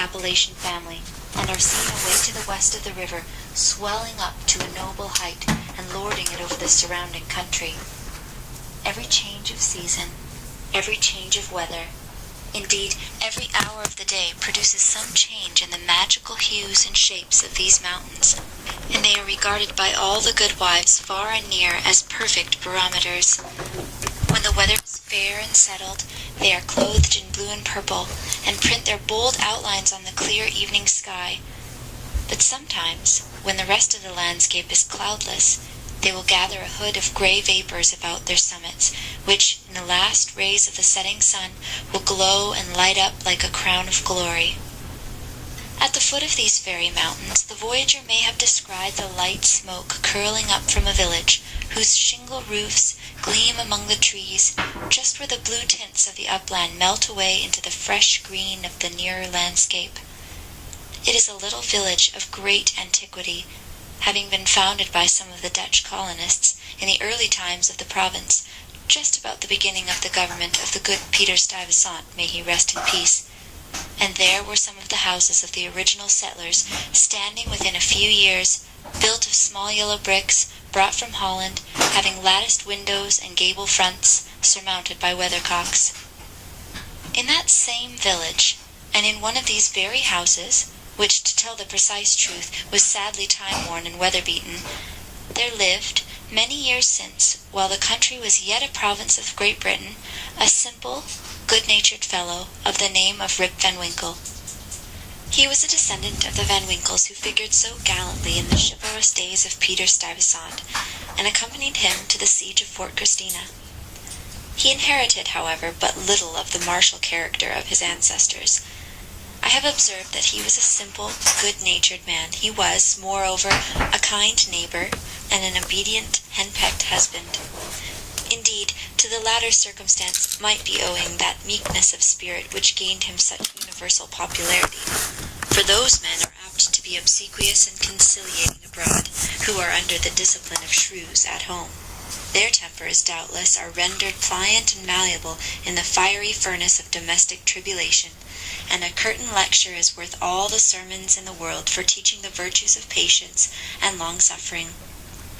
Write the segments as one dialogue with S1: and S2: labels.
S1: Appalachian family, and are seen away to the west of the river, swelling up to a noble height, and lording it over the surrounding country. Every change of season, every change of weather, indeed, every hour of the day produces some change in the magical hues and shapes of these mountains, and they are regarded by all the good wives far and near as perfect barometers. When the weather is fair and settled, they are clothed in blue and purple, and print their bold outlines on the clear evening sky. But sometimes, when the rest of the landscape is cloudless, they will gather a hood of gray vapors about their summits, which, in the last rays of the setting sun, will glow and light up like a crown of glory. At the foot of these fairy mountains, the voyager may have descried the light smoke curling up from a village, whose shingle roofs gleam among the trees, just where the blue tints of the upland melt away into the fresh green of the nearer landscape. It is a little village of great antiquity, having been founded by some of the Dutch colonists in the early times of the province, just about the beginning of the government of the good Peter Stuyvesant, may he rest in peace. And there were some of the houses of the original settlers, standing within a few years, built of small yellow bricks, brought from Holland, having latticed windows and gable fronts, surmounted by weathercocks. In that same village, and in one of these very houses, which, to tell the precise truth, was sadly time-worn and weather-beaten, there lived, many years since, while the country was yet a province of Great Britain, a simple, good-natured fellow of the name of Rip Van Winkle. He was a descendant of the Van Winkles who figured so gallantly in the chivalrous days of Peter Stuyvesant, and accompanied him to the siege of Fort Christina. He inherited, however, but little of the martial character of his ancestors. I have observed that he was a simple, good-natured man. He was, moreover, a kind neighbor, and an obedient, henpecked husband. Indeed, to the latter circumstance might be owing that meekness of spirit which gained him such universal popularity, for those men are apt to be obsequious and conciliating abroad, who are under the discipline of shrews at home. Their tempers, doubtless, are rendered pliant and malleable in the fiery furnace of domestic tribulation, and a curtain lecture is worth all the sermons in the world for teaching the virtues of patience and long-suffering.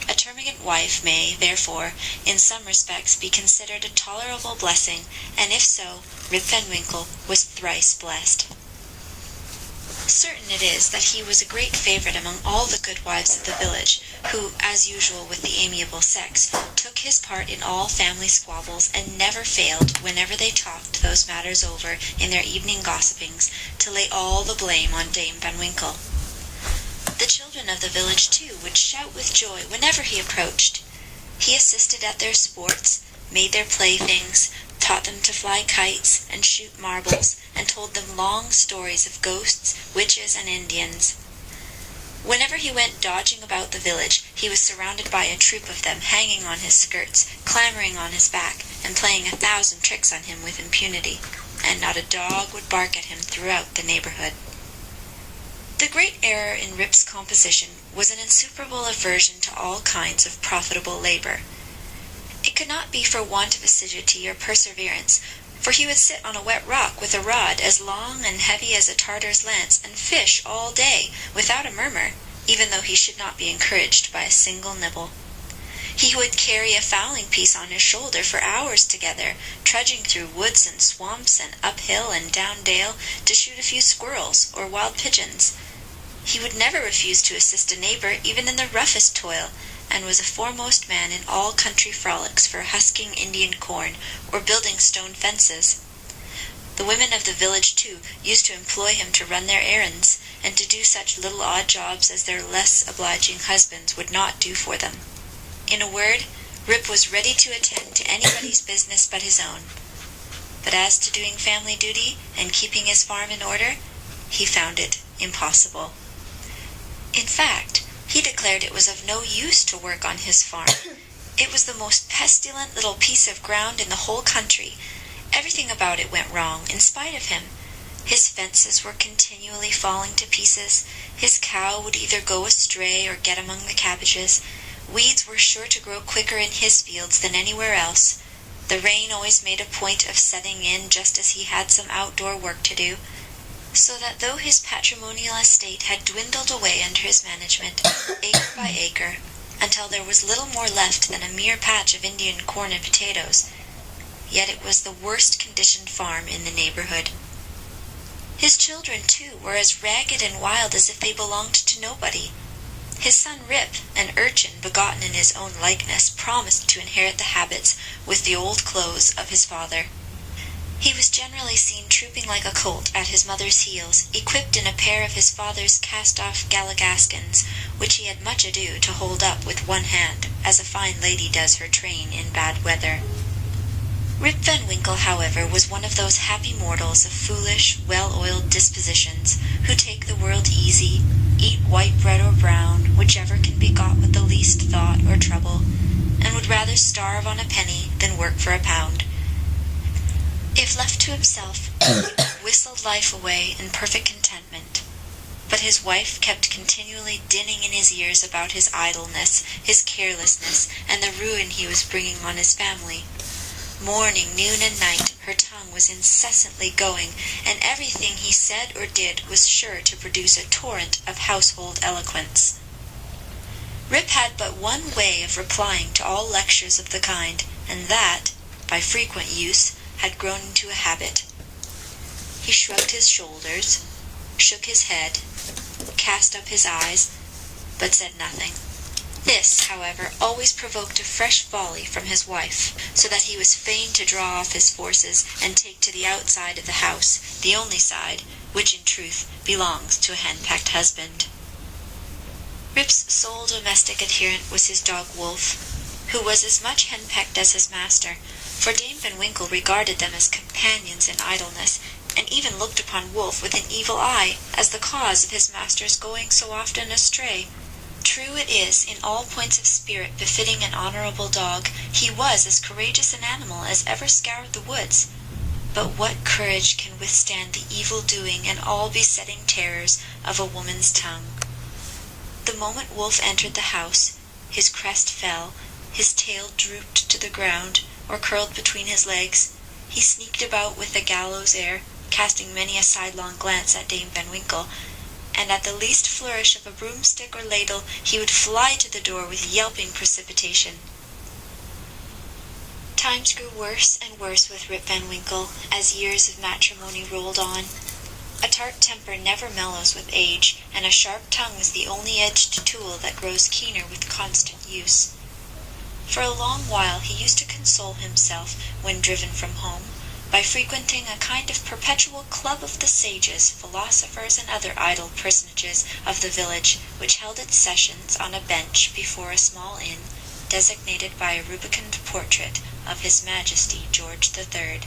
S1: A termagant wife may, therefore, in some respects be considered a tolerable blessing, and if so, Rip Van Winkle was thrice blessed. Certain it is that he was a great favourite among all the good wives of the village, who, as usual with the amiable sex, took his part in all family squabbles, and never failed, whenever they talked those matters over in their evening gossipings, to lay all the blame on Dame Van Winkle. The children of the village, too, would shout with joy whenever he approached. He assisted at their sports, made their playthings, taught them to fly kites and shoot marbles, and told them long stories of ghosts, witches, and Indians. Whenever he went dodging about the village, he was surrounded by a troop of them, hanging on his skirts, clambering on his back, and playing 1,000 tricks on him with impunity, and not a dog would bark at him throughout the neighborhood. The great error in Rip's composition was an insuperable aversion to all kinds of profitable labor. It could not be for want of assiduity or perseverance, for he would sit on a wet rock with a rod as long and heavy as a Tartar's lance, and fish all day without a murmur, even though he should not be encouraged by a single nibble. He would carry a fowling piece on his shoulder for hours together, trudging through woods and swamps and up hill and down dale to shoot a few squirrels or wild pigeons. He would never refuse to assist a neighbor even in the roughest toil, and was a foremost man in all country frolics for husking Indian corn or building stone fences. The women of the village, too, used to employ him to run their errands, and to do such little odd jobs as their less obliging husbands would not do for them. In a word, Rip was ready to attend to anybody's business but his own. But as to doing family duty and keeping his farm in order, he found it impossible. In fact, he declared it was of no use to work on his farm. It was the most pestilent little piece of ground in the whole country. Everything about it went wrong, in spite of him. His fences were continually falling to pieces. His cow would either go astray or get among the cabbages. Weeds were sure to grow quicker in his fields than anywhere else. The rain always made a point of setting in just as he had some outdoor work to do. so that though his patrimonial estate had dwindled away under his management, acre by acre, until there was little more left than a mere patch of Indian corn and potatoes, yet it was the worst conditioned farm in the neighborhood. His children, too, were as ragged and wild as if they belonged to nobody. His son Rip, an urchin begotten in his own likeness, promised to inherit the habits with the old clothes of his father. He was generally seen trooping like a colt at his mother's heels, equipped in a pair of his father's cast-off galligaskins, which he had much ado to hold up with one hand, as a fine lady does her train in bad weather. Rip Van Winkle, however, was one of those happy mortals of foolish, well-oiled dispositions, who take the world easy, eat white bread or brown, whichever can be got with the least thought or trouble, and would rather starve on a penny than work for a pound. If left to himself, he would whistle life away in perfect contentment. But his wife kept continually dinning in his ears about his idleness, his carelessness, and the ruin he was bringing on his family. Morning, noon, and night, her tongue was incessantly going, and everything he said or did was sure to produce a torrent of household eloquence. Rip had but one way of replying to all lectures of the kind, and that, by frequent use, had grown into a habit. He shrugged his shoulders, shook his head, cast up his eyes, but said nothing. This, however, always provoked a fresh volley from his wife, so that he was fain to draw off his forces and take to the outside of the house, the only side which in truth belongs to a hen-pecked husband. Rip's sole domestic adherent was his dog Wolf, who was as much hen-pecked as his master, for Dame Van Winkle regarded them as companions in idleness, and even looked upon Wolf with an evil eye as the cause of his master's going so often astray. True it is, in all points of spirit befitting an honorable dog, he was as courageous an animal as ever scoured the woods. But what courage can withstand the evil-doing and all-besetting terrors of a woman's tongue? The moment Wolf entered the house, his crest fell, his tail drooped to the ground, or curled between his legs. He sneaked about with a gallows air, casting many a sidelong glance at Dame Van Winkle, and at the least flourish of a broomstick or ladle he would fly to the door with yelping precipitation. Times grew worse and worse with Rip Van Winkle as years of matrimony rolled on. A tart temper never mellows with age, and a sharp tongue is the only edged tool that grows keener with constant use. For a long while he used to console himself, when driven from home, by frequenting a kind of perpetual club of the sages, philosophers, and other idle personages of the village, which held its sessions on a bench before a small inn, designated by a rubicund portrait of His Majesty George III.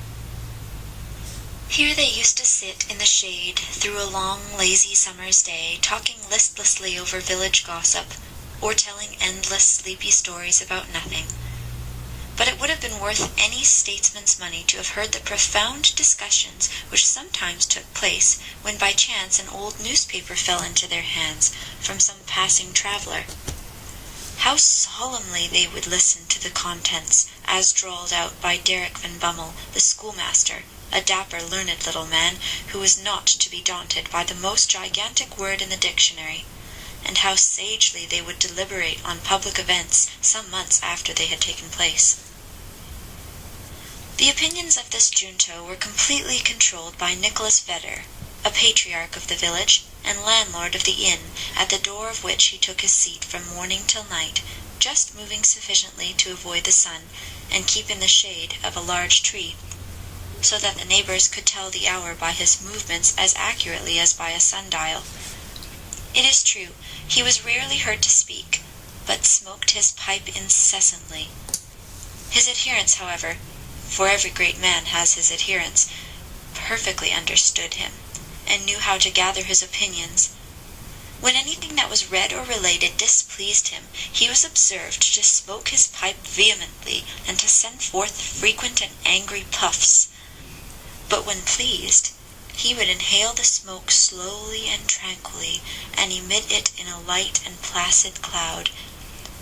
S1: Here they used to sit in the shade through a long, lazy summer's day, talking listlessly over village gossip, or telling endless, sleepy stories about nothing. But it would have been worth any statesman's money to have heard the profound discussions which sometimes took place when by chance an old newspaper fell into their hands from some passing traveller. How solemnly they would listen to the contents, as drawled out by Derrick Van Bummel, the schoolmaster, a dapper, learned little man, who was not to be daunted by the most gigantic word in the dictionary, and how sagely they would deliberate on public events some months after they had taken place. The opinions of this junto were completely controlled by Nicholas Vedder, a patriarch of the village, and landlord of the inn, at the door of which he took his seat from morning till night, just moving sufficiently to avoid the sun, and keep in the shade of a large tree, so that the neighbors could tell the hour by his movements as accurately as by a sundial. It is true, he was rarely heard to speak, but smoked his pipe incessantly. His adherents, however, for every great man has his adherents, perfectly understood him, and knew how to gather his opinions. When anything that was read or related displeased him, he was observed to smoke his pipe vehemently, and to send forth frequent and angry puffs. But when pleased, he would inhale the smoke slowly and tranquilly, and emit it in a light and placid cloud,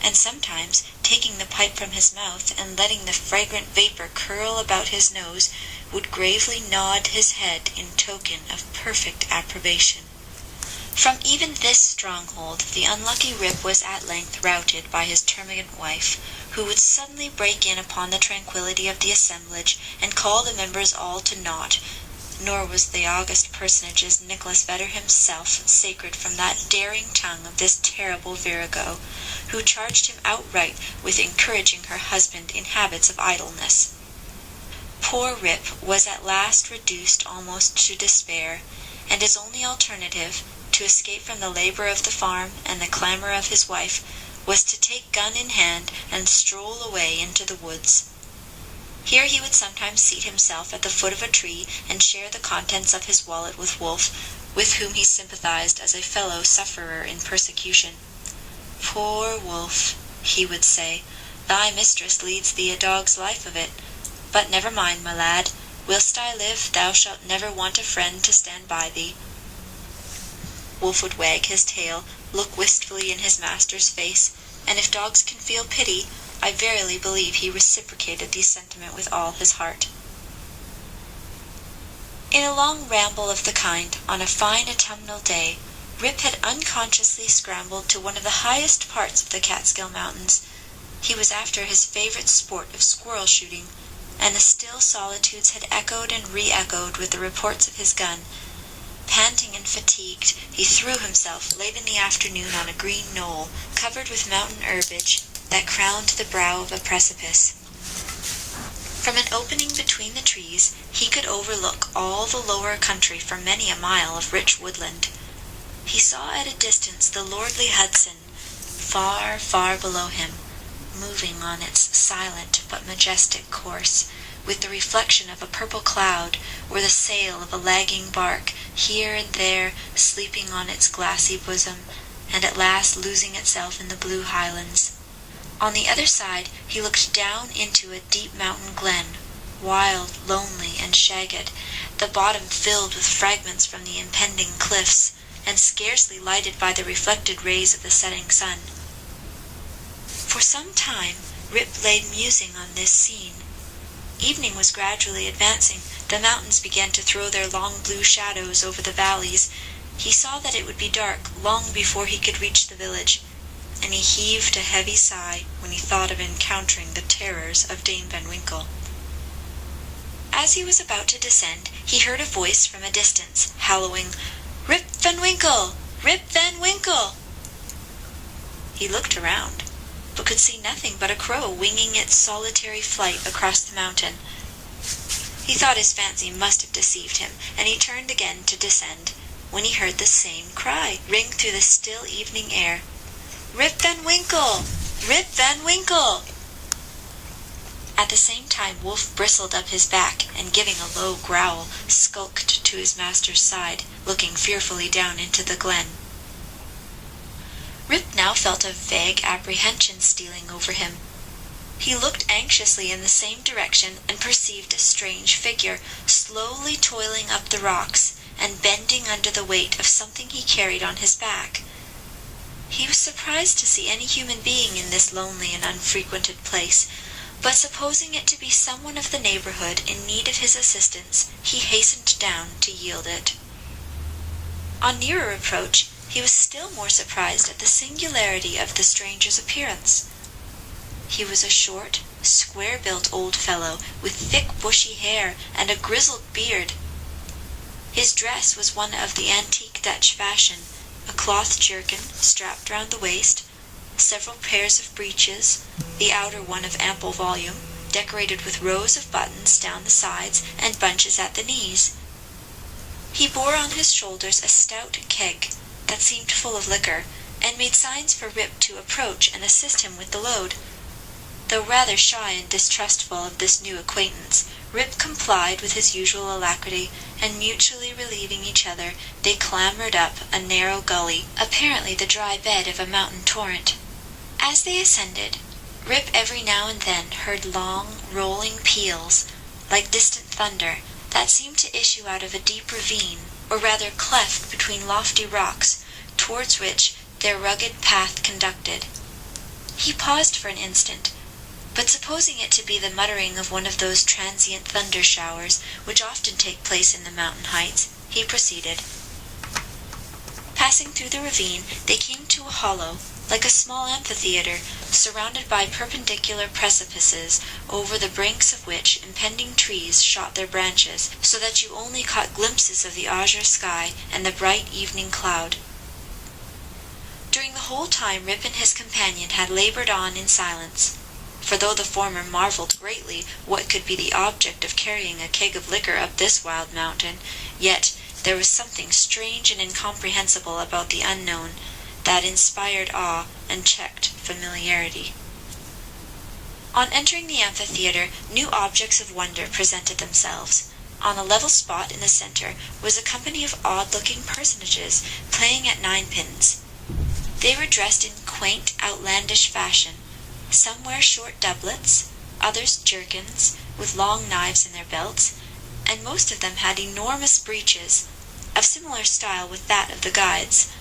S1: and sometimes, taking the pipe from his mouth and letting the fragrant vapor curl about his nose, would gravely nod his head in token of perfect approbation. From even this stronghold the unlucky Rip was at length routed by his termagant wife, who would suddenly break in upon the tranquillity of the assemblage and call the members all to naught, nor was the august personage's Nicholas Vedder himself sacred from that daring tongue of this terrible virago, who charged him outright with encouraging her husband in habits of idleness. Poor Rip was at last reduced almost to despair, and his only alternative, to escape from the labor of the farm and the clamor of his wife, was to take gun in hand and stroll away into the woods. Here he would sometimes seat himself at the foot of a tree and share the contents of his wallet with Wolf, with whom he sympathized as a fellow sufferer in persecution. "Poor Wolf," he would say, "thy mistress leads thee a dog's life of it. But never mind, my lad, whilst I live thou shalt never want a friend to stand by thee." Wolf would wag his tail, look wistfully in his master's face, and if dogs can feel pity, I verily believe he reciprocated the sentiment with all his heart. In a long ramble of the kind, on a fine autumnal day, Rip had unconsciously scrambled to one of the highest parts of the Catskill Mountains. He was after his favorite sport of squirrel shooting, and the still solitudes had echoed and re-echoed with the reports of his gun. Panting and fatigued, he threw himself late in the afternoon on a green knoll, covered with mountain herbage, that crowned the brow of a precipice. From an opening between the trees he could overlook all the lower country for many a mile of rich woodland. He saw at a distance the lordly Hudson, far, far below him, moving on its silent but majestic course, with the reflection of a purple cloud, or the sail of a lagging bark, here and there sleeping on its glassy bosom, and at last losing itself in the blue highlands. On the other side he looked down into a deep mountain glen, wild, lonely, and shagged, the bottom filled with fragments from the impending cliffs, and scarcely lighted by the reflected rays of the setting sun. For some time Rip lay musing on this scene. Evening was gradually advancing. The mountains began to throw their long blue shadows over the valleys. He saw that it would be dark long before he could reach the village, and he heaved a heavy sigh when he thought of encountering the terrors of Dame Van Winkle. As he was about to descend, he heard a voice from a distance, hallooing, "Rip Van Winkle! Rip Van Winkle!" He looked around, but could see nothing but a crow winging its solitary flight across the mountain. He thought his fancy must have deceived him, and he turned again to descend, when he heard the same cry ring through the still evening air. "Rip Van Winkle! Rip Van Winkle!" At the same time Wolf bristled up his back, and giving a low growl, skulked to his master's side, looking fearfully down into the glen. Rip now felt a vague apprehension stealing over him. He looked anxiously in the same direction and perceived a strange figure slowly toiling up the rocks and bending under the weight of something he carried on his back. He was surprised to see any human being in this lonely and unfrequented place, but supposing it to be someone of the neighborhood in need of his assistance, he hastened down to yield it. On nearer approach, he was still more surprised at the singularity of the stranger's appearance. He was a short, square-built old fellow, with thick bushy hair and a grizzled beard. His dress was one of the antique Dutch fashion, a cloth jerkin strapped round the waist, several pairs of breeches, the outer one of ample volume, decorated with rows of buttons down the sides and bunches at the knees. He bore on his shoulders a stout keg that seemed full of liquor, and made signs for Rip to approach and assist him with the load. Though rather shy and distrustful of this new acquaintance, Rip complied with his usual alacrity, and mutually relieving each other, they clambered up a narrow gully, apparently the dry bed of a mountain torrent. As they ascended, Rip every now and then heard long, rolling peals, like distant thunder, that seemed to issue out of a deep ravine, or rather cleft between lofty rocks, towards which their rugged path conducted. He paused for an instant, but supposing it to be the muttering of one of those transient thunder showers which often take place in the mountain heights, he proceeded. Passing through the ravine, they came to a hollow, like a small amphitheatre, surrounded by perpendicular precipices, over the brinks of which impending trees shot their branches, so that you only caught glimpses of the azure sky and the bright evening cloud. During the whole time Rip and his companion had laboured on in silence, for though the former marvelled greatly what could be the object of carrying a keg of liquor up this wild mountain, yet there was something strange and incomprehensible about the unknown, that inspired awe and checked familiarity. On entering the amphitheatre, new objects of wonder presented themselves. On a level spot in the centre was a company of odd-looking personages playing at ninepins. They were dressed in quaint, outlandish fashion. Some wear short doublets, others jerkins, with long knives in their belts, and most of them had enormous breeches, of similar style with that of the guides.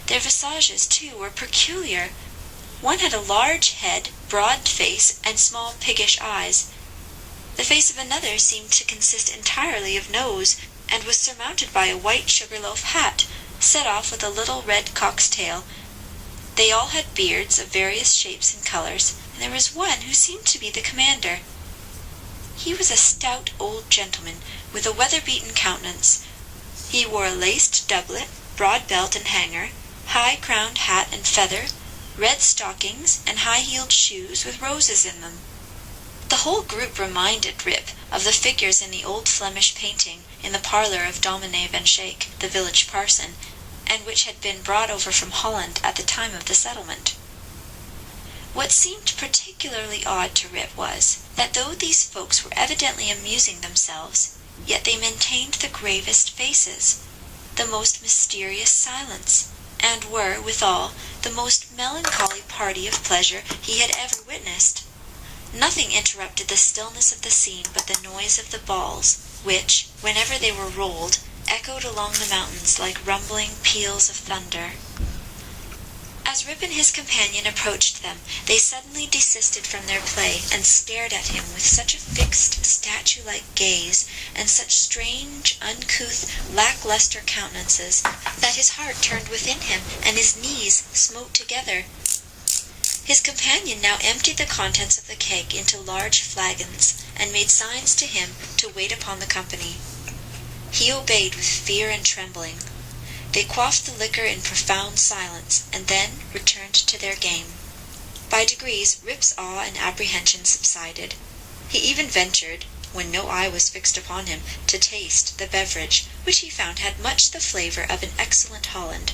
S1: Their visages, too, were peculiar. One had a large head, broad face, and small piggish eyes. The face of another seemed to consist entirely of nose, and was surmounted by a white sugar-loaf hat, set off with a little red cock's tail. They all had beards of various shapes and colours, and there was one who seemed to be the commander. He was a stout old gentleman, with a weather-beaten countenance. He wore a laced doublet, broad belt and hanger, high-crowned hat and feather, red stockings, and high-heeled shoes with roses in them. The whole group reminded Rip of the figures in the old Flemish painting in the parlour of Dominie Van Shake, the village parson, and which had been brought over from Holland at the time of the settlement. What seemed particularly odd to Rip was, that though these folks were evidently amusing themselves, yet they maintained the gravest faces, the most mysterious silence, and were, withal, the most melancholy party of pleasure he had ever witnessed. Nothing interrupted the stillness of the scene but the noise of the balls, which, whenever they were rolled, echoed along the mountains like rumbling peals of thunder. As Rip and his companion approached them, they suddenly desisted from their play and stared at him with such a fixed, statue-like gaze, and such strange, uncouth, lack-lustre countenances, that his heart turned within him, and his knees smote together. His companion now emptied the contents of the keg into large flagons, and made signs to him to wait upon the company. He obeyed with fear and trembling. They quaffed the liquor in profound silence, and then returned to their game. By degrees Rip's awe and apprehension subsided. He even ventured, when no eye was fixed upon him, to taste the beverage, which he found had much the flavour of an excellent Holland.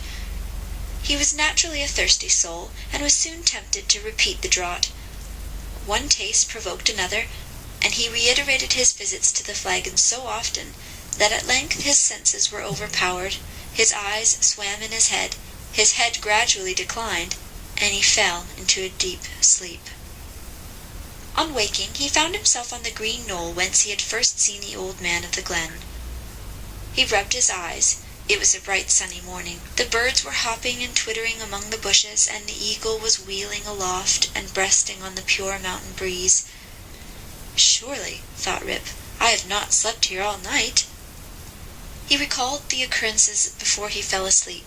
S1: He was naturally a thirsty soul, and was soon tempted to repeat the draught. One taste provoked another, and he reiterated his visits to the flagon so often, that at length his senses were overpowered, his eyes swam in his head gradually declined, and he fell into a deep sleep. On waking, he found himself on the green knoll whence he had first seen the old man of the glen. He rubbed his eyes. It was a bright sunny morning. The birds were hopping and twittering among the bushes, and the eagle was wheeling aloft and breasting on the pure mountain breeze. Surely, thought Rip, I have not slept here all night. He recalled the occurrences before he fell asleep.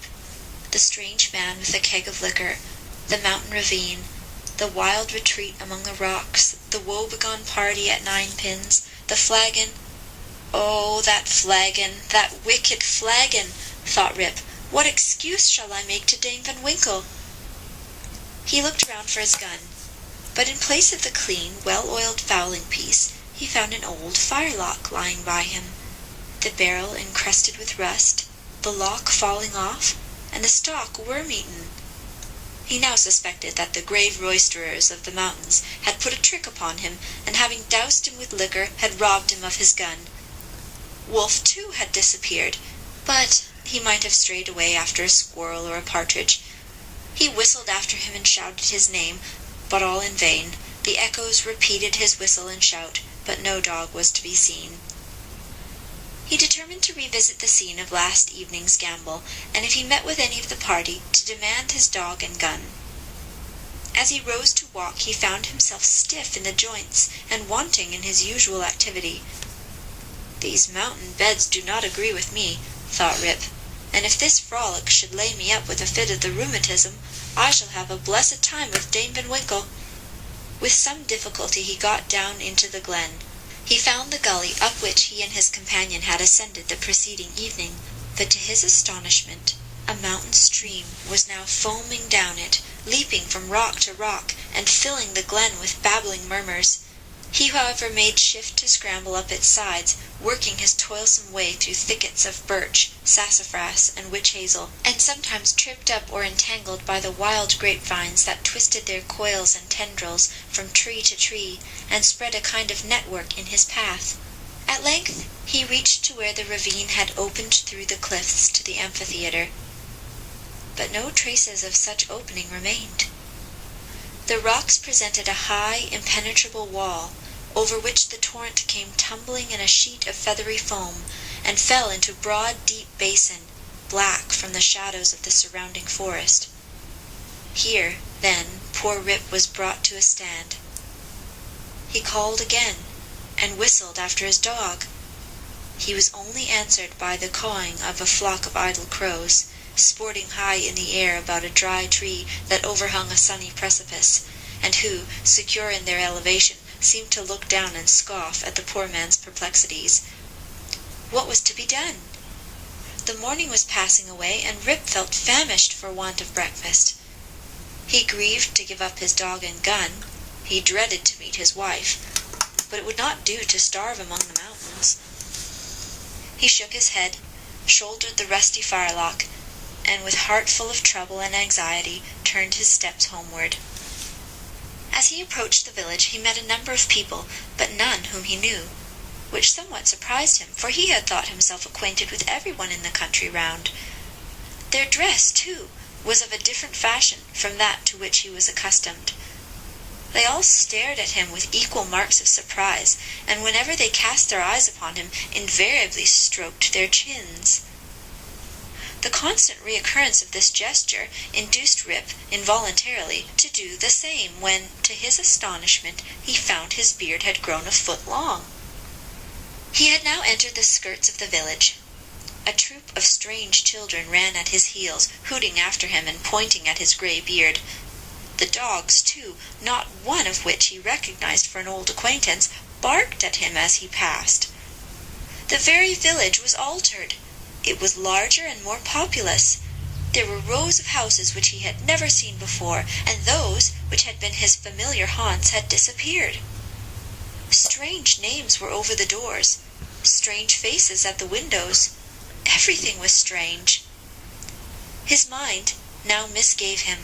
S1: The strange man with the keg of liquor, the mountain ravine, the wild retreat among the rocks, the woe-begone party at ninepins, the flagon. Oh, that flagon, that wicked flagon, thought Rip. What excuse shall I make to Dame Van Winkle? He looked round for his gun, but in place of the clean, well-oiled fowling piece, he found an old firelock lying by him, the barrel encrusted with rust, the lock falling off, and the stock worm-eaten. He now suspected that the grave roisterers of the mountains had put a trick upon him, and having doused him with liquor, had robbed him of his gun. Wolf, too, had disappeared, but he might have strayed away after a squirrel or a partridge. He whistled after him and shouted his name, but all in vain. The echoes repeated his whistle and shout, but no dog was to be seen. He determined to revisit the scene of last evening's gambol, and if he met with any of the party, to demand his dog and gun. As he rose to walk, he found himself stiff in the joints and wanting in his usual activity. "These mountain beds do not agree with me," thought Rip, "and if this frolic should lay me up with a fit of the rheumatism, I shall have a blessed time with Dame Van Winkle." With some difficulty he got down into the glen. He found the gully up which he and his companion had ascended the preceding evening, but to his astonishment a mountain stream was now foaming down it, leaping from rock to rock, and filling the glen with babbling murmurs. He, however, made shift to scramble up its sides, working his toilsome way through thickets of birch, sassafras, and witch hazel, and sometimes tripped up or entangled by the wild grapevines that twisted their coils and tendrils from tree to tree, and spread a kind of network in his path. At length he reached to where the ravine had opened through the cliffs to the amphitheatre, but no traces of such opening remained. The rocks presented a high, impenetrable wall, over which the torrent came tumbling in a sheet of feathery foam, and fell into a broad, deep basin, black from the shadows of the surrounding forest. Here, then, poor Rip was brought to a stand. He called again, and whistled after his dog. He was only answered by the cawing of a flock of idle crows, sporting high in the air about a dry tree that overhung a sunny precipice, and who, secure in their elevation, seemed to look down and scoff at the poor man's perplexities. What was to be done? The morning was passing away, and Rip felt famished for want of breakfast. He grieved to give up his dog and gun. He dreaded to meet his wife, but it would not do to starve among the mountains. He shook his head, shouldered the rusty firelock, and with heart full of trouble and anxiety turned his steps homeward. As he approached the village he met a number of people, but none whom he knew, which somewhat surprised him, for he had thought himself acquainted with everyone in the country round. Their dress, too, was of a different fashion from that to which he was accustomed. They all stared at him with equal marks of surprise, and whenever they cast their eyes upon him, invariably stroked their chins. The constant reoccurrence of this gesture induced Rip, involuntarily, to do the same, when, to his astonishment, he found his beard had grown a foot long. He had now entered the skirts of the village. A troop of strange children ran at his heels, hooting after him and pointing at his grey beard. The dogs, too, not one of which he recognized for an old acquaintance, barked at him as he passed. The very village was altered. It was larger and more populous. There were rows of houses which he had never seen before, and those which had been his familiar haunts had disappeared. Strange names were over the doors, strange faces at the windows. Everything was strange. His mind now misgave him.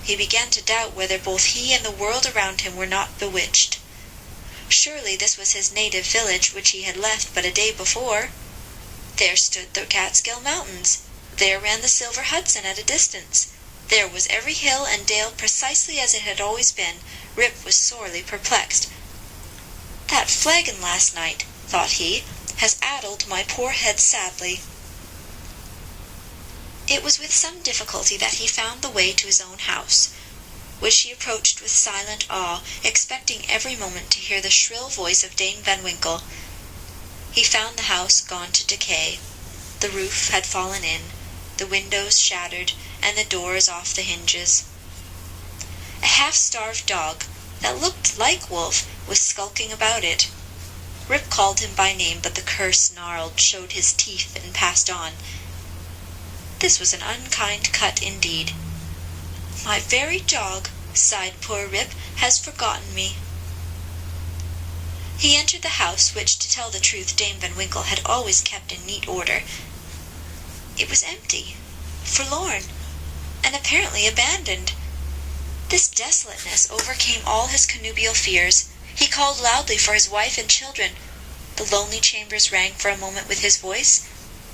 S1: He began to doubt whether both he and the world around him were not bewitched. Surely this was his native village which he had left but a day before. There stood the Catskill Mountains. There ran the Silver Hudson at a distance. There was every hill and dale precisely as it had always been. Rip was sorely perplexed. "That flagon last night," thought he, "has addled my poor head sadly." It was with some difficulty that he found the way to his own house, which he approached with silent awe, expecting every moment to hear the shrill voice of Dame Van Winkle. He found the house gone to decay. The roof had fallen in, the windows shattered, and the doors off the hinges. A half-starved dog, that looked like Wolf, was skulking about it. Rip called him by name, but the cur snarled, showed his teeth, and passed on. This was an unkind cut indeed. "My very dog," sighed poor Rip, "has forgotten me." He entered the house, which, to tell the truth, Dame Van Winkle had always kept in neat order. It was empty, forlorn, and apparently abandoned. This desolateness overcame all his connubial fears. He called loudly for his wife and children. The lonely chambers rang for a moment with his voice,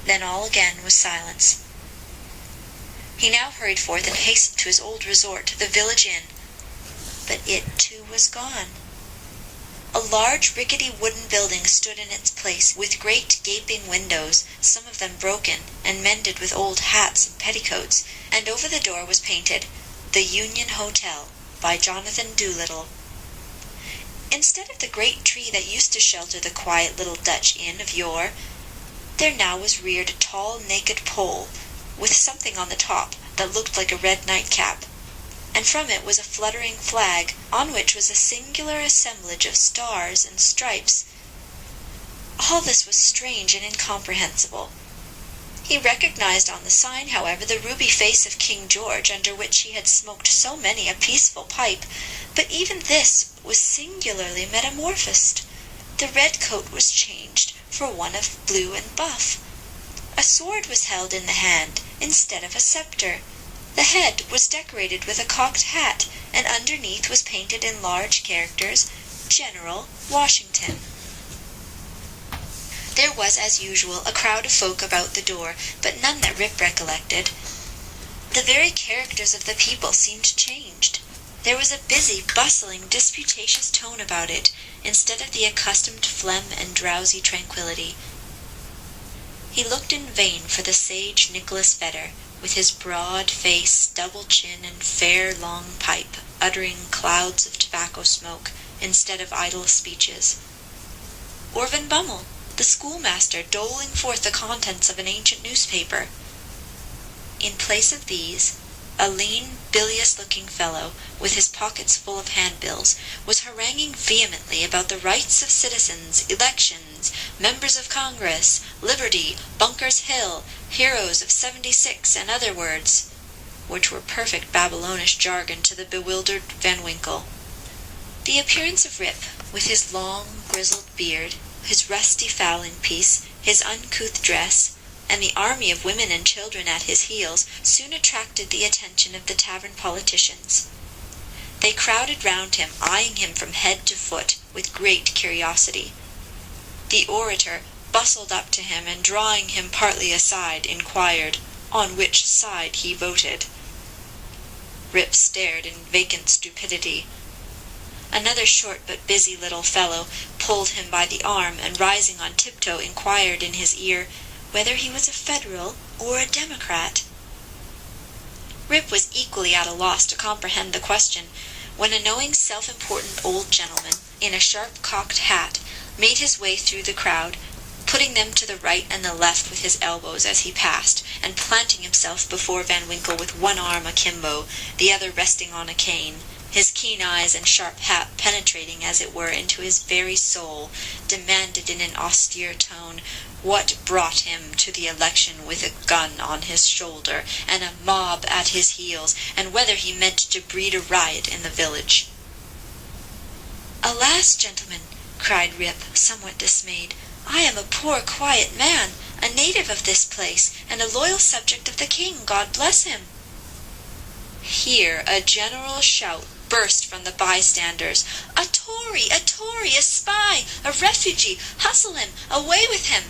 S1: then all again was silence. He now hurried forth and hastened to his old resort, the village inn. But it too was gone. A large rickety wooden building stood in its place, with great gaping windows, some of them broken, and mended with old hats and petticoats, and over the door was painted, "The Union Hotel, by Jonathan Doolittle. Instead of the great tree that used to shelter the quiet little Dutch inn of yore, there now was reared a tall naked pole, with something on the top that looked like a red nightcap, and from it was a fluttering flag, on which was a singular assemblage of stars and stripes. All this was strange and incomprehensible. He recognized on the sign, however, the ruby face of King George, under which he had smoked so many a peaceful pipe, but even this was singularly metamorphosed. The red coat was changed for one of blue and buff. A sword was held in the hand instead of a sceptre. The head was decorated with a cocked hat, and underneath was painted in large characters, General Washington. There was, as usual, a crowd of folk about the door, but none that Rip recollected. The very characters of the people seemed changed. There was a busy, bustling, disputatious tone about it, instead of the accustomed phlegm and drowsy tranquillity. He looked in vain for the sage Nicholas Vedder, with his broad face, double chin, and fair long pipe, uttering clouds of tobacco smoke, instead of idle speeches. Or Van Bummel, the schoolmaster, doling forth the contents of an ancient newspaper. In place of these, a lean, bilious-looking fellow, with his pockets full of handbills, was haranguing vehemently about the rights of citizens, elections, members of Congress, liberty, Bunker's Hill, heroes of '76, and other words, which were perfect Babylonish jargon to the bewildered Van Winkle. The appearance of Rip, with his long, grizzled beard, his rusty fowling piece, his uncouth dress, and the army of women and children at his heels, soon attracted the attention of the tavern politicians. They crowded round him, eyeing him from head to foot with great curiosity. The orator bustled up to him, and drawing him partly aside, inquired on which side he voted. Rip stared in vacant stupidity. Another short but busy little fellow pulled him by the arm, and rising on tiptoe inquired in his ear whether he was a Federal or a Democrat. Rip was equally at a loss to comprehend the question, when a knowing, self-important old gentleman, in a sharp cocked hat, made his way through the crowd, putting them to the right and the left with his elbows as he passed, and planting himself before Van Winkle with one arm akimbo, the other resting on a cane, his keen eyes and sharp hat penetrating, as it were, into his very soul, demanded in an austere tone what brought him to the election with a gun on his shoulder and a mob at his heels, and whether he meant to breed a riot in the village. "Alas, gentlemen," cried Rip, somewhat dismayed, "I am a poor quiet man, a native of this place, and a loyal subject of the king, God bless him." Here a general shout burst from the bystanders. "A Tory! A Tory! A spy! A refugee! Hustle him! Away with him!"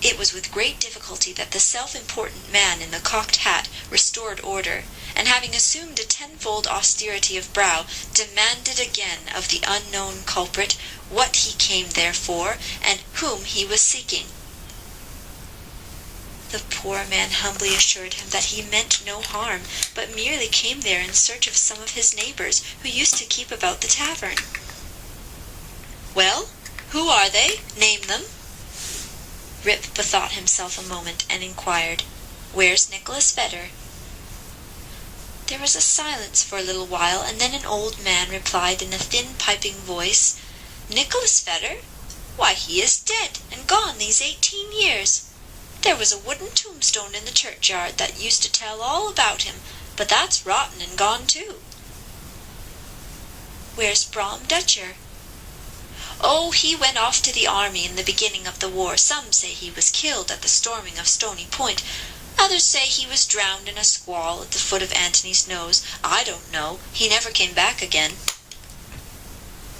S1: It was with great difficulty that the self-important man in the cocked hat restored order, and having assumed a tenfold austerity of brow, demanded again of the unknown culprit what he came there for, and whom he was seeking. The poor man humbly assured him that he meant no harm, but merely came there in search of some of his neighbors who used to keep about the tavern. "Well, who are they? Name them." Rip bethought himself a moment, and inquired, "Where's Nicholas Vedder?" There was a silence for a little while, and then an old man replied in a thin piping voice, "Nicholas Vedder? Why, he is dead and gone these 18 years. There was a wooden tombstone in the churchyard that used to tell all about him, but that's rotten and gone too." "Where's Brom Dutcher?" "Oh, he went off to the army in the beginning of the war. Some say he was killed at the storming of Stony Point. Others say he was drowned in a squall at the foot of Antony's Nose. I don't know. He never came back again."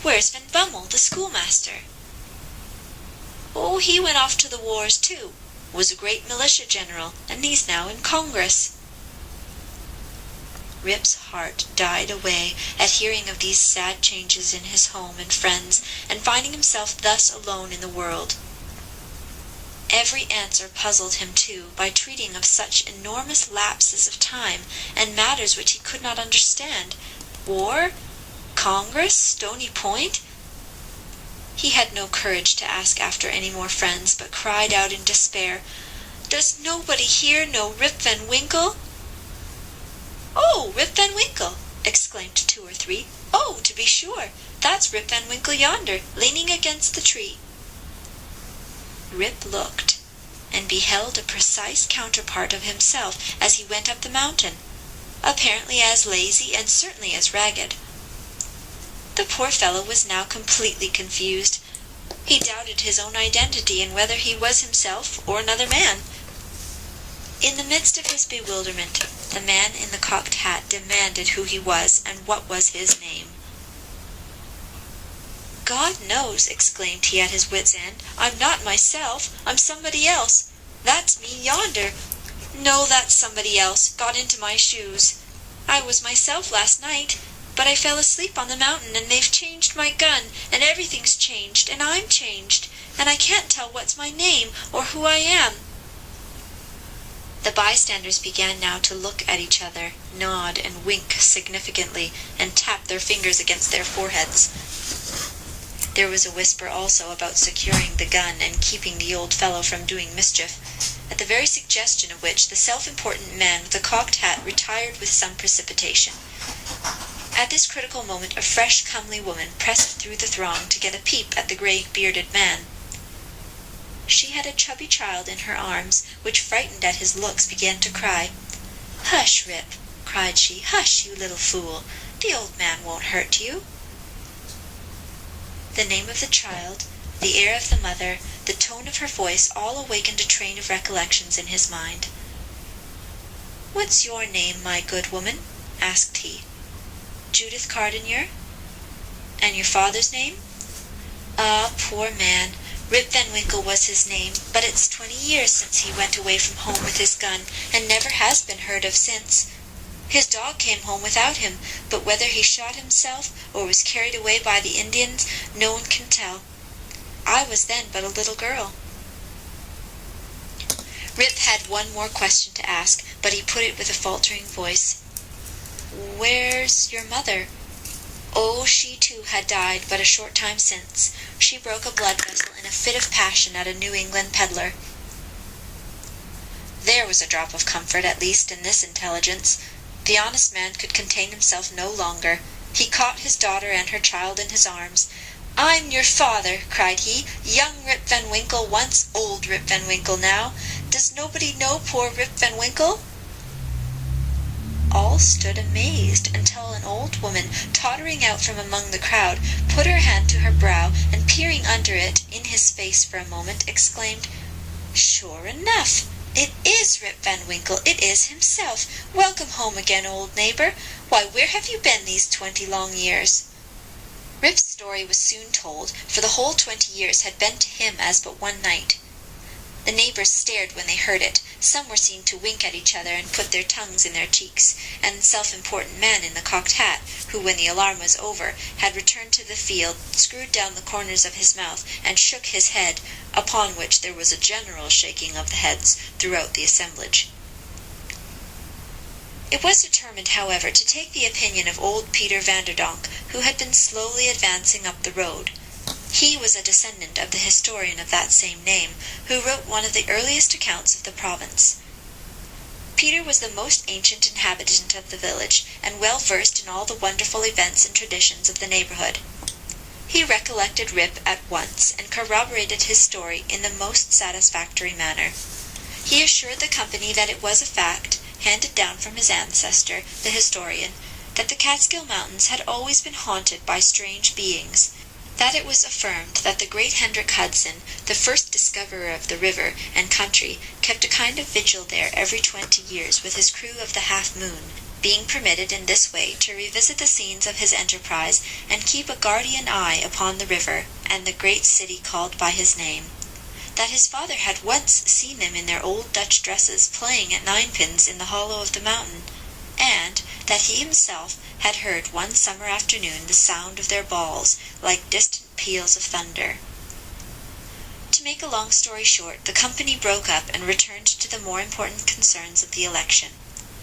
S1: "Where's Van Bummel, the schoolmaster?" "Oh, he went off to the wars too. Was a great militia general, and he's now in Congress." Rip's heart died away at hearing of these sad changes in his home and friends, and finding himself thus alone in the world. Every answer puzzled him too, by treating of such enormous lapses of time, and matters which he could not understand. War? Congress? Stony Point? He had no courage to ask after any more friends, but cried out in despair, "Does nobody here know Rip Van Winkle?" "Oh, Rip Van Winkle!" exclaimed 2 or 3. "Oh, to be sure! That's Rip Van Winkle yonder, leaning against the tree." Rip looked, and beheld a precise counterpart of himself as he went up the mountain, apparently as lazy and certainly as ragged. The poor fellow was now completely confused. He doubted his own identity and whether he was himself or another man. In the midst of his bewilderment, the man in the cocked hat demanded who he was and what was his name. "God knows," exclaimed he at his wit's end, "I'm not myself. I'm somebody else. That's me yonder. No, that's somebody else, got into my shoes. I was myself last night, but I fell asleep on the mountain, and they've changed my gun, and everything's changed, and I'm changed, and I can't tell what's my name or who I am." The bystanders began now to look at each other, nod and wink significantly, and tap their fingers against their foreheads. There was a whisper also about securing the gun and keeping the old fellow from doing mischief, at the very suggestion of which the self-important man with the cocked hat retired with some precipitation. At this critical moment a fresh comely woman pressed through the throng to get a peep at the grey-bearded man. She had a chubby child in her arms, which, frightened at his looks, began to cry. "Hush, Rip," cried she, "hush, you little fool. The old man won't hurt you." The name of the child, the air of the mother, the tone of her voice, all awakened a train of recollections in his mind. "What's your name, my good woman?" asked he. "Judith Cardenier? And your father's name?" "Ah, poor man, Rip Van Winkle was his name, but it's 20 years since he went away from home with his gun, and never has been heard of since. His dog came home without him, but whether he shot himself or was carried away by the Indians, no one can tell. I was then but a little girl." Rip had one more question to ask, but he put it with a faltering voice. "Where's your mother?" "Oh, she too had died but a short time since. She broke a blood vessel in a fit of passion at a New England peddler." There was a drop of comfort, at least, in this intelligence. The honest man could contain himself no longer. He caught his daughter and her child in his arms. "I'm your father," cried he, "young Rip Van Winkle once, old Rip Van Winkle now. Does nobody know poor Rip Van Winkle?" All stood amazed, until an old woman, tottering out from among the crowd, put her hand to her brow, and peering under it in his face for a moment, exclaimed, "Sure enough! It is Rip Van Winkle, it is himself. Welcome home again, old neighbor. Why, where have you been these 20 long years?" Rip's story was soon told, for the whole 20 years had been to him as but one night. The neighbors stared when they heard it. Some were seen to wink at each other and put their tongues in their cheeks, and the self-important man in the cocked hat, who, when the alarm was over, had returned to the field, screwed down the corners of his mouth, and shook his head, upon which there was a general shaking of the heads throughout the assemblage. It was determined, however, to take the opinion of old Peter Vanderdonk, who had been slowly advancing up the road. He was a descendant of the historian of that same name, who wrote one of the earliest accounts of the province. Peter was the most ancient inhabitant of the village, and well versed in all the wonderful events and traditions of the neighborhood. He recollected Rip at once, and corroborated his story in the most satisfactory manner. He assured the company that it was a fact, handed down from his ancestor, the historian, that the Catskill Mountains had always been haunted by strange beings, that it was affirmed that the great Hendrik Hudson, the first discoverer of the river and country, kept a kind of vigil there every 20 years with his crew of the Half Moon, being permitted in this way to revisit the scenes of his enterprise and keep a guardian eye upon the river and the great city called by his name, that his father had once seen them in their old Dutch dresses playing at ninepins in the hollow of the mountain, and that he himself had heard one summer afternoon the sound of their balls, like distant peals of thunder. to make a long story short, the company broke up and returned to the more important concerns of the election.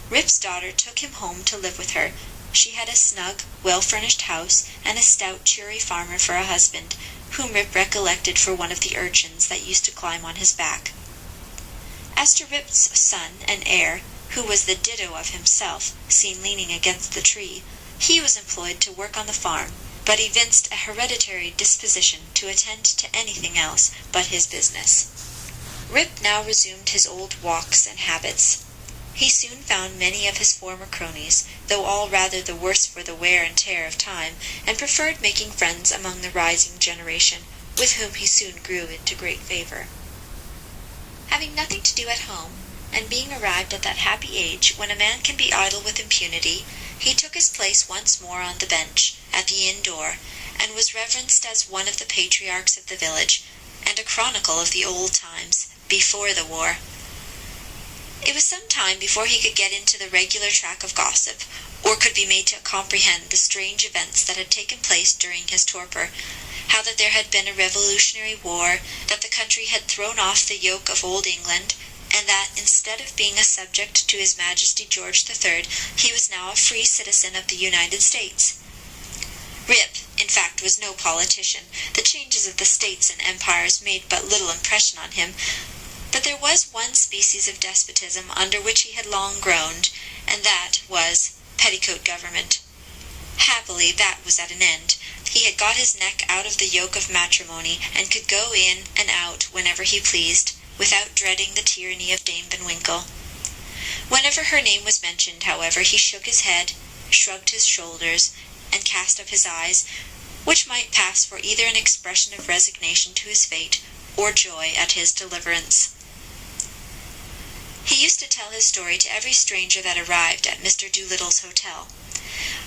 S1: Rip's daughter took him home to live with her. She had a snug, well-furnished house and a stout, cheery farmer for a husband, whom Rip recollected for one of the urchins that used to climb on his back. As to Rip's son and heir, who was the ditto of himself, seen leaning against the tree, he was employed to work on the farm, but evinced a hereditary disposition to attend to anything else but his business. Rip now resumed his old walks and habits. He soon found many of his former cronies, though all rather the worse for the wear and tear of time, and preferred making friends among the rising generation, with whom he soon grew into great favor. Having nothing to do at home, and being arrived at that happy age when a man can be idle with impunity, he took his place once more on the bench, at the inn door, and was reverenced as one of the patriarchs of the village, and a chronicle of the old times, before the war. It was some time before he could get into the regular track of gossip, or could be made to comprehend the strange events that had taken place during his torpor, how that there had been a revolutionary war, that the country had thrown off the yoke of old England, and that, instead of being a subject to His Majesty George III, he was now a free citizen of the United States. Rip, in fact, was no politician. The changes of the states and empires made but little impression on him, but there was one species of despotism under which he had long groaned, and that was petticoat government. Happily that was at an end. He had got his neck out of the yoke of matrimony, and could go in and out whenever he pleased, without dreading the tyranny of Dame Winkle. Whenever her name was mentioned, however, he shook his head, shrugged his shoulders, and cast up his eyes, which might pass for either an expression of resignation to his fate, or joy at his deliverance. He used to tell his story to every stranger that arrived at Mr. Doolittle's hotel.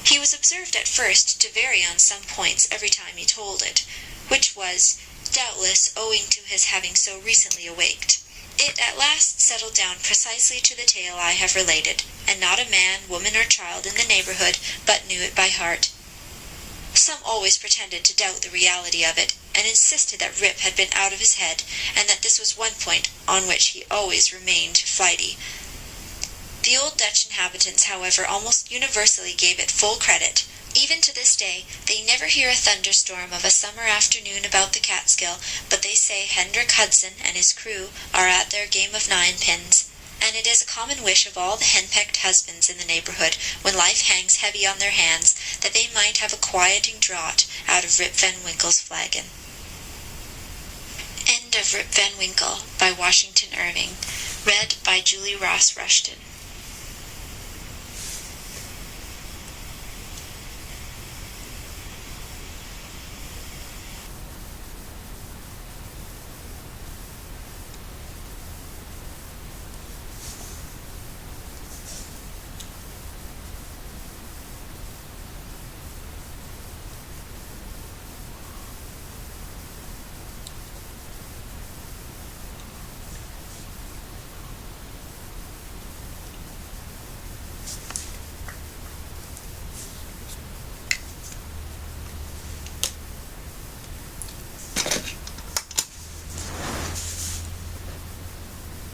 S1: He was observed at first to vary on some points every time he told it, which was, doubtless, owing to his having so recently awaked. It at last settled down precisely to the tale I have related, and not a man, woman, or child in the neighborhood but knew it by heart. Some always pretended to doubt the reality of it, and insisted that Rip had been out of his head, and that this was one point on which he always remained flighty. The old Dutch inhabitants, however, almost universally gave it full credit. Even to this day, they never hear a thunderstorm of a summer afternoon about the Catskill, but they say Hendrik Hudson and his crew are at their game of ninepins, and it is a common wish of all the henpecked husbands in the neighborhood, when life hangs heavy on their hands, that they might have a quieting draught out of Rip Van Winkle's flagon. End of Rip Van Winkle by Washington Irving. Read by Julie Ross Rushton.